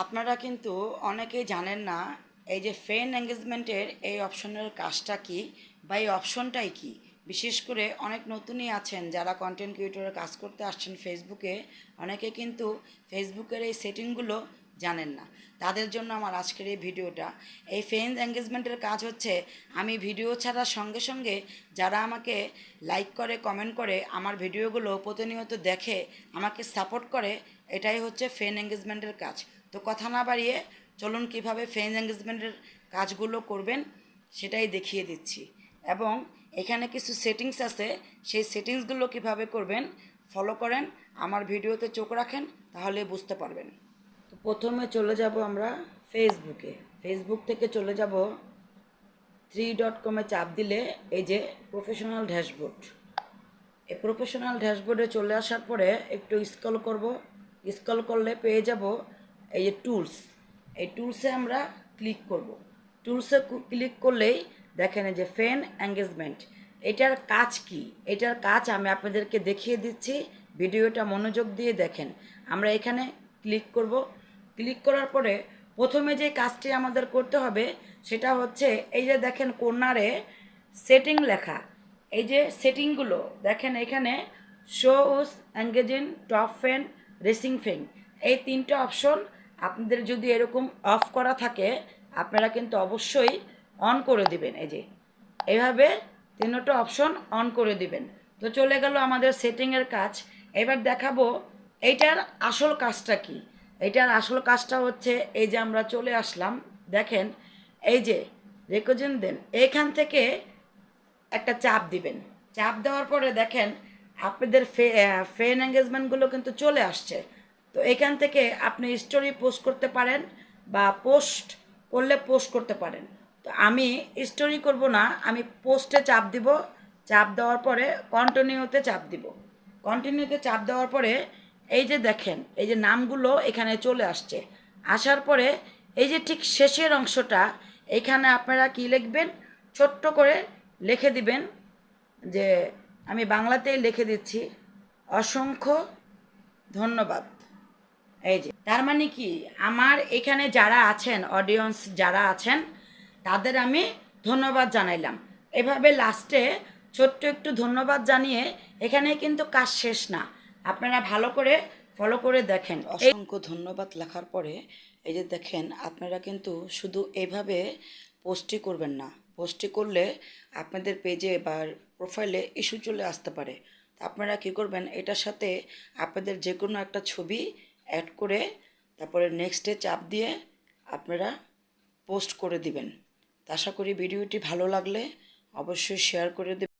আপনারা কিন্তু অনেকেই জানেন না এই যে ফ্রেন্ড এঙ্গেজমেন্টের এই অপশনের কাজটা কি বা এই অপশনটাই কি। বিশেষ করে অনেক নতুনই আছেন যারা কন্টেন্ট ক্রিয়েটরে কাজ করতে আসছেন ফেসবুকে, অনেকে কিন্তু ফেসবুকের এই সেটিংগুলো জানেন না। তাদের জন্য আমার আজকের এই ভিডিওটা। এই ফ্রেন্ড এঙ্গেজমেন্টের কাজ হচ্ছে আমি ভিডিও ছাড়ার সঙ্গে সঙ্গে যারা আমাকে লাইক করে, কমেন্ট করে, আমার ভিডিওগুলো প্রতিনিয়ত দেখে, আমাকে সাপোর্ট করে, এটাই হচ্ছে ফ্রেন্ড এঙ্গেজমেন্টের কাজ। তো কথা না বাড়িয়ে চলুন কীভাবে ফ্রেন্ড এঙ্গেজমেন্টের কাজগুলো করবেন সেটাই দেখিয়ে দিচ্ছি। এবং এখানে কিছু সেটিংস আছে, সেই সেটিংসগুলো কিভাবে করবেন ফলো করেন, আমার ভিডিওতে চোখ রাখেন, তাহলে বুঝতে পারবেন। তো প্রথমে চলে যাব আমরা ফেসবুকে। ফেসবুক থেকে চলে যাব 3.com চাপ দিলে এই যে প্রফেশনাল ড্যাশবোর্ড। এই প্রফেশনাল ড্যাশবোর্ডে চলে আসার পরে একটু স্ক্রল করব। স্ক্রল করলে পেয়ে যাব এই যে টুলস। এই টুলসে আমরা ক্লিক করব। টুলসে ক্লিক করলেই দেখেন এই যে ফ্রেন্ড এঙ্গেজমেন্ট, এটার কাজ কি, এটার কাজ আমি আপনাদেরকে দেখিয়ে দিচ্ছি। ভিডিওটা মনোযোগ দিয়ে দেখেন। আমরা এখানে ক্লিক করব। ক্লিক করার পরে প্রথমে যে কাজটি আমাদের করতে হবে সেটা হচ্ছে এই যে দেখেন কর্নারে সেটিং লেখা, এই যে সেটিংগুলো দেখেন এখানে shows engaging top fan rising fan, এই তিনটে অপশন আপনাদের যদি এরকম অফ করা থাকে আপনারা কিন্তু অবশ্যই অন করে দিবেন। এই যে এইভাবে তিনটা অপশন অন করে দিবেন। তো চলে গেল আমাদের সেটিংয়ের কাজ। এবার দেখাবো এইটার আসল কাজটা কি। এইটার আসল কাজটা হচ্ছে এই যে আমরা চলে আসলাম, দেখেন এই যে রেকোজেন দেন, এইখান থেকে একটা চাপ দিবেন। চাপ দেওয়ার পরে দেখেন আপনাদের ফ্রেন্ড এঙ্গেজমেন্টগুলো কিন্তু চলে আসছে। তো এখান থেকে আপনি স্টোরি পোস্ট করতে পারেন বা পোস্ট করলে পোস্ট করতে পারেন। তো আমি স্টোরি করব না, আমি পোস্টে চাপ দিব। চাপ দেওয়ার পরে কন্টিনিউতে চাপ দিব। কন্টিনিউতে চাপ দেওয়ার পরে এই যে দেখেন এই যে নামগুলো এখানে চলে আসছে। আসার পরে এই যে ঠিক শেষের অংশটা, এখানে আপনারা কি লিখবেন, ছোট্ট করে লিখে দিবেন যে আমি বাংলাতেই লিখে দিচ্ছি, অসংখ্য ধন্যবাদ। এই যে তার মানে কি, আমার এখানে যারা আছেন অডিয়েন্স যারা আছেন তাদের আমি ধন্যবাদ জানাইলাম। এভাবে লাস্টে ছোট্ট একটু ধন্যবাদ জানিয়ে এখানে কিন্তু কাজ শেষ না, আপনারা ভালো করে ফলো করে দেখেন। অসংখ্য ধন্যবাদ লেখার পরে এই যে দেখেন আপনারা কিন্তু শুধু এইভাবে পোস্টই করবেন না। পোস্টই করলে আপনাদের পেজে বা প্রোফাইলে ইস্যু চলে আসতে পারে। আপনারা কী করবেন, এটার সাথে আপনাদের যে কোনো একটা ছবি অ্যাড করে তারপরে নেক্সটে চাপ দিয়ে আপনারা পোস্ট করে দিবেন। আশা করি ভিডিওটি ভালো লাগলে অবশ্যই শেয়ার করে দেবেন।